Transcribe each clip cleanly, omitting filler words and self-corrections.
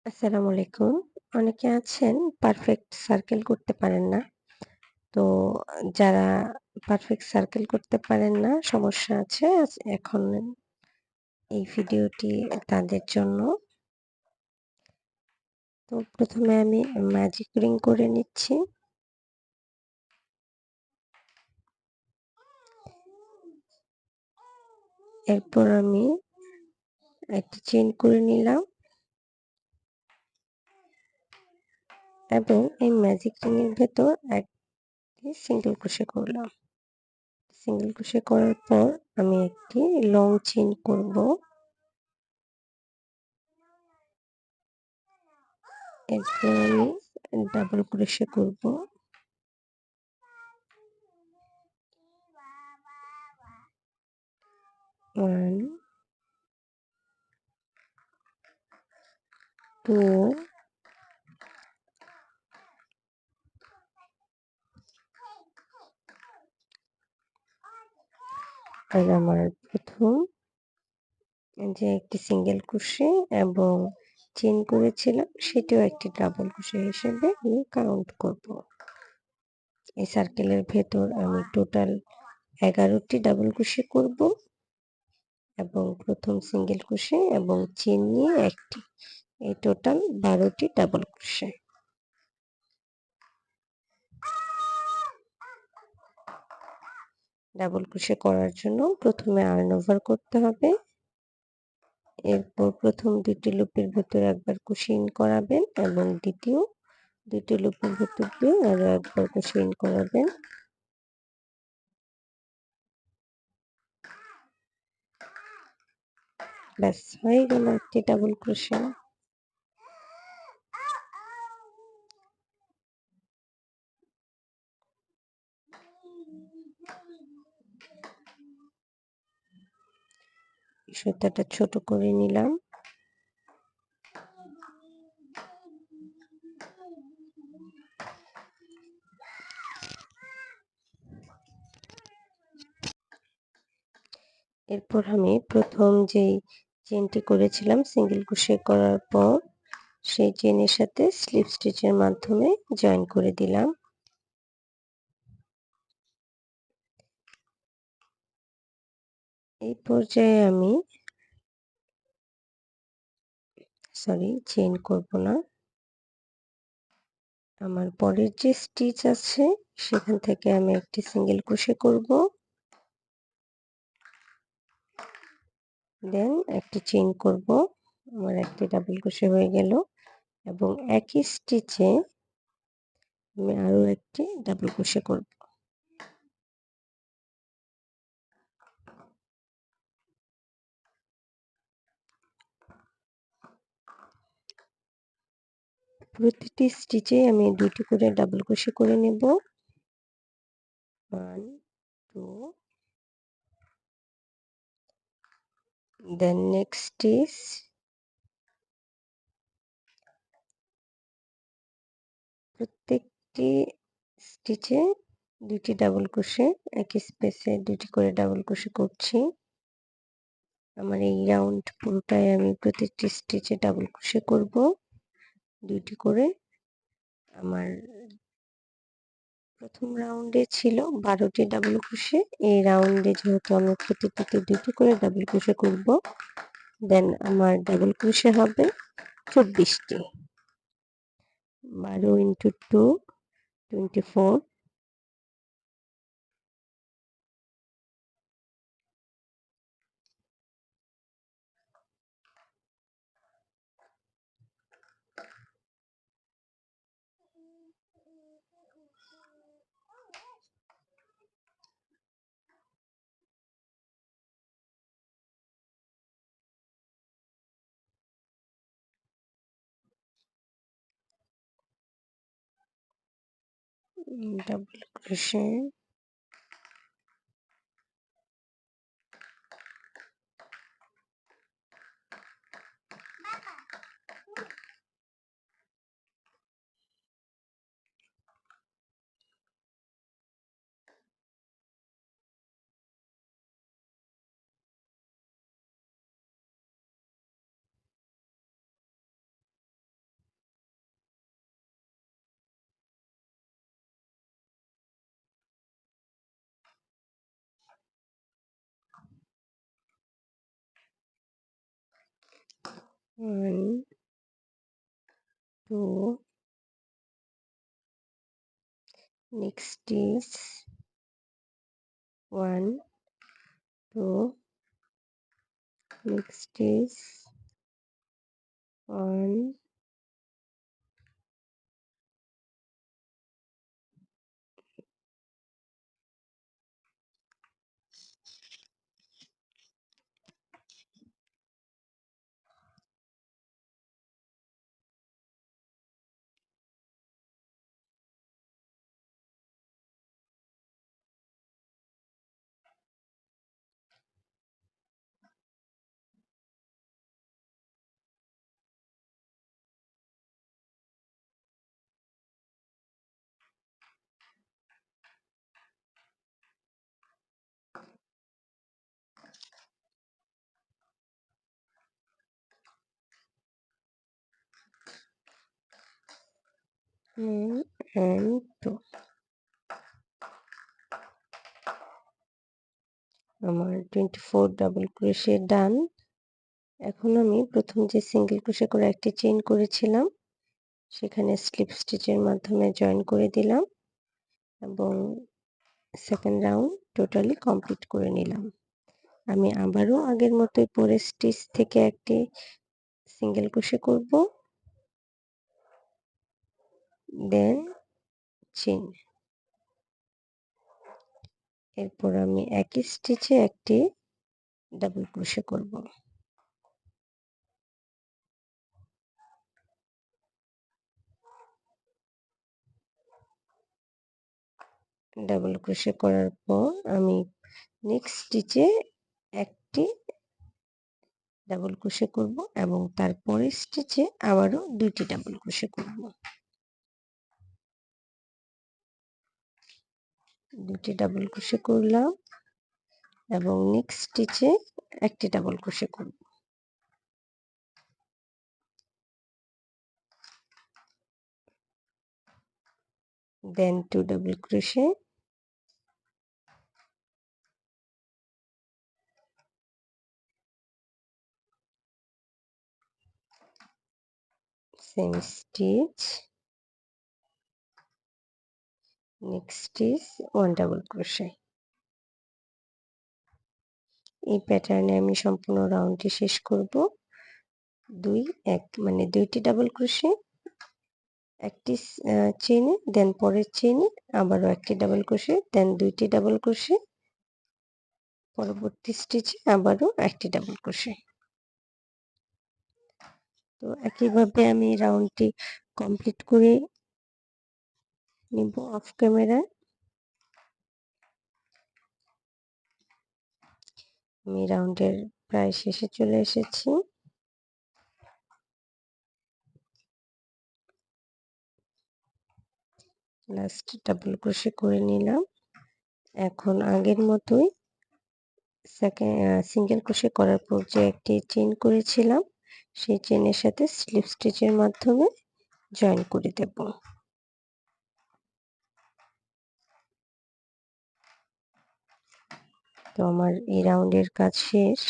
আসসালামু আলাইকুম। অনেকে আছেন পারফেক্ট সার্কেল করতে পারেন না। তো যারা পারফেক্ট সার্কেল করতে পারেন না, সমস্যা আছে এখন এই ভিডিওটি তাদের জন্য। তো ১ম এ আমি ম্যাজিক রিং করে নিচ্ছি। এরপর আমি একটি চেইন করে নিলাম এবং এই ম্যাজিক রিং এর ভেতর একটি সিঙ্গেল ক্রোশে করলাম। সিঙ্গেল ক্রোশে করার পর আমি একটি লং চেইন করব। এরপর আমি ডাবল ক্রোশে করব। 1 2 আর আমার প্রথম যে একটি সিঙ্গেল ক্রোশে এবং চেইন করেছিলাম সেটিও একটি ডাবল ক্রোশে হিসেবে আমি কাউন্ট করব। এই সার্কেলের ভেতর আমি টোটাল 11টি ডাবল ক্রোশে করব এবং প্রথম সিঙ্গেল ক্রোশে এবং চেইন নিয়ে একটি, এই টোটাল 12টি ডাবল ক্রোশে। ডাবল ক্রোশে করার জন্য প্রথমে আর্ন ওভার করতে হবে। এরপর প্রথম 2টি লুপের ভেতর একবার কুশি ইন করাবেন এবং দ্বিতীয় 2টি লুপের ভেতর দিয়ে আরো একবার কুশি ইন করাবেন। ব্যাস হয়ে গেল একটি ডাবল ক্রোশে। সুতাটা ছোট করে নিলাম। এরপর আমি প্রথম যেই চেইনটি করেছিলাম সিঙ্গেল ক্রোশে করার পর সেই চেইনের সাথে স্লিপ স্টিচের মাধ্যমে জয়েন করে দিলাম। এই পর্যায়ে আমি চেইন করব না। আমার পরের যে স্টিচ আছে সেখান থেকে আমি একটি সিঙ্গেল ক্রোশে করব। দেন একটি চেইন করব। আমার একটি ডাবল ক্রোশে হয়ে গেল এবং একই স্টিচে আমি আরো একটি ডাবল ক্রোশে করব। প্রতিটি স্টিচে আমি 2টি করে ডাবল ক্রোশে করে নেব। 1 2 দেন নেক্সট স্টিচ, প্রত্যেকটি স্টিচে 2টি ডাবল ক্রোশে, একই স্পেসে 2টি করে ডাবল ক্রোশে করছি। আমার এই রাউন্ড পুরোটাই আমি প্রত্যেকটি স্টিচে ডাবল ক্রোশে করব 2টি করে। আমার প্রথম রাউন্ডে ছিল 12টি ডাবল ক্রোশে। এই রাউন্ডে যেহেতু আমি প্রতিটিতে 2টি করে ডাবল ক্রোশে করব, দেন আমার ডাবল ক্রোশে হবে 24টি। 12 into 2 24। Double crochet, 1 2 next is 1 2 next is 1 and 2 আমার 24 ডাবল ক্রোশে ডান। এখন আমি প্রথম যে সিঙ্গেল ক্রোশে করে একটি চেইন করেছিলাম সেখানে স্লিপ স্টিচের মাধ্যমে জয়েন করে দিলাম এবং সেকেন্ড রাউন্ড টোটালি কমপ্লিট করে নিলাম। আমি আবারও আগের মতোই পরের স্টিচ থেকে একটি সিঙ্গেল ক্রোশে করব, দেন চেইন। এরপর আমি একই স্টিচে একটি ডাবল ক্রোশে করব। ডাবল ক্রোশে করার পর আমি নেক্সট স্টিচে একটি ডাবল ক্রোশে করব এবং তারপরের স্টিচে আবারও 2টি ডাবল ক্রোশে করব। 2টি ডাবল ক্রোশে করলাম এবং নেক্সট স্টিচে একটি ডাবল ক্রোশে করব। দেন 2 double crochet, same stitch, next is 1 double crochet. এই প্যাটার্নে আমি সম্পূর্ণ রাউন্ডটি শেষ করব। 2 1 মানে 2টি ডাবল ক্রোশে, একটি চেইনে, দেন পরের চেইনে আবারও একটি ডাবল ক্রোশে, দেন 2টি ডাবল ক্রোশে, পরবর্তী স্টিচে আবারও একটি ডাবল ক্রোশে। তো একইভাবে আমি রাউন্ডটি কমপ্লিট করে নিব অফ ক্যামেরায়। আমি রাউন্ডের প্রায় শেষে চলে এসেছি। লাস্ট ডাবল ক্রোশে করে নিলাম। এখন আগের মতোই সিঙ্গেল ক্রোশে করার পর যে একটি চেইন করেছিলাম সেই চেইনের সাথে স্লিপ স্টিচের মাধ্যমে জয়েন করে দেব। তো আমার এই রাউন্ডের কাজ শেষ।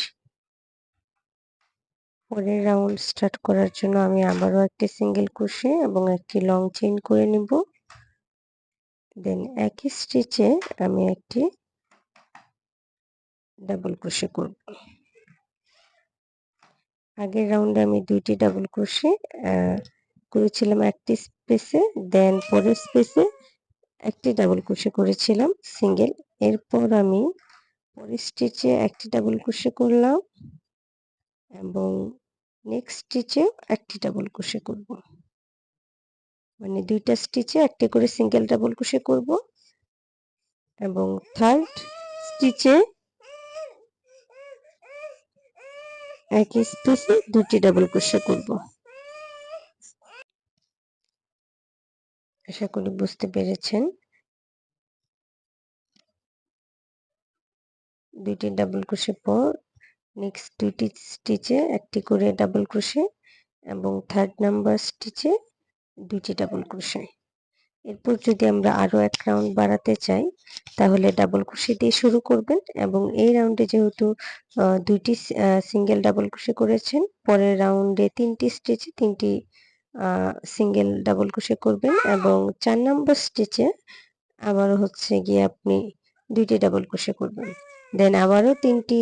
পরের রাউন্ড স্টার্ট করার জন্য আমি আবারও একটি সিঙ্গেল ক্রোশে এবং একটি লং চেইন করে নিব। দেন একই স্টিচে আমি একটি ডাবল ক্রোশে করব। আগের রাউন্ডে আমি 2টি ডাবল ক্রোশে করেছিলাম একটি স্পেসে, দেন পরের স্পেসে একটি ডাবল ক্রোশে করেছিলাম সিঙ্গেল। এরপর আমি পরের স্টিচে একটি ডাবল ক্রোশে করলাম এবং নেক্সট স্টিচেও একটি ডাবল ক্রোশে করব। মানে 2টা স্টিচে একটি করে সিঙ্গেল ডাবল ক্রোশে করব এবং থার্ড স্টিচে একই স্পেসে 2টি ডাবল ক্রোশে করব। আশা করি বুঝতে পেরেছেন। 2টি ডাবল ক্রোশে পর নেক্সট 2টি স্টিচে একটি করে ডাবল ক্রোশে এবং থার্ড নাম্বার স্টিচে 2টি ডাবল ক্রোশে। এরপর যদি আমরা আরো এক রাউন্ড বাড়াতে চাই তাহলে ডাবল ক্রোশে দিয়ে শুরু করবেন এবং এই রাউন্ডে যেহেতু দুইটি সিঙ্গেল ডাবল ক্রোশে করেছেন, পরের রাউন্ডে 3টি স্টিচে 3টি সিঙ্গেল ডাবল ক্রোশে করবেন এবং 4 নম্বর স্টিচে আবারও হচ্ছে গিয়ে আপনি 2টি ডাবল ক্রোশে করবেন। দেন আবারও 3টি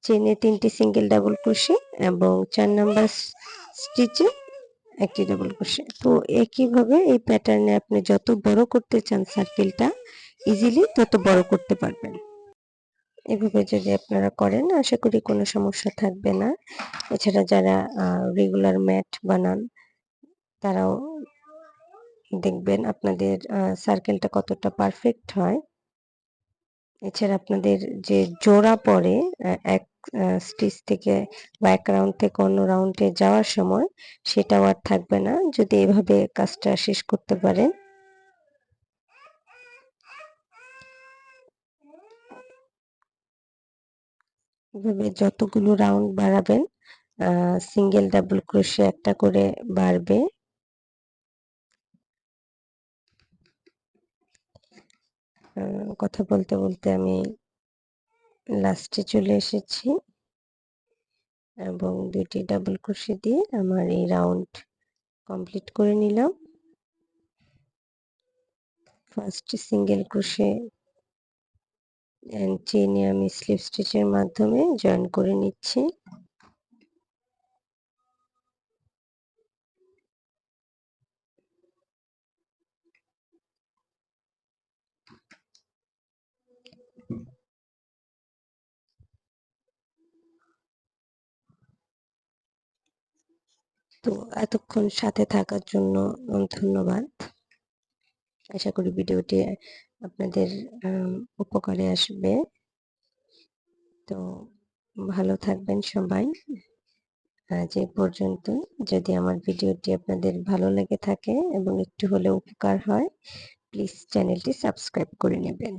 চেনে 3টি সিঙ্গেল ডাবল ক্রোশে এবং 4 নম্বর স্টিচে একটি ডাবল ক্রোশে। তো একইভাবে এই প্যাটার্নে আপনি যত বড় করতে চান সার্কেলটা ইজিলি তত বড় করতে পারবেন। এভাবে যদি আপনারা করেন আশা করি কোনো সমস্যা থাকবে না। এছাড়া যারা রেগুলার ম্যাট বানান তারাও দেখবেন আপনাদের সার্কেলটা কতটা পারফেক্ট হয়। এছাড়া আপনাদের যে জোড়া পড়ে এক স্টিচ থেকে বা এক রাউন্ড থেকে অন্য রাউন্ডে যাওয়ার সময় সেটাও আর থাকবে না যদি এভাবে কাজটা শেষ করতে পারেন। এভাবে যতগুলো রাউন্ড বাড়াবেন সিঙ্গেল ডাবল ক্রোশে একটা করে বাড়বে। কথা বলতে বলতে আমি লাস্টে চলে এসেছি এবং 2টি ডাবল ক্রোশে দিয়ে আমার এই রাউন্ড কমপ্লিট করে নিলাম। ফার্স্ট সিঙ্গেল ক্রোশে এন্ড চেইনে আমি স্লিপ স্টিচের মাধ্যমে জয়েন করে নিচ্ছি। তো এতক্ষণ সাথে থাকার জন্য ধন্যবাদ। আশা করি ভিডিওটি আপনাদের উপকারে আসবে। তো ভালো থাকবেন সবাই। আজ এই পর্যন্ত। যদি আমার ভিডিওটি আপনাদের ভালো লেগে থাকে এবং একটু হলেও উপকার হয়, প্লিজ চ্যানেলটি সাবস্ক্রাইব করে নেবেন।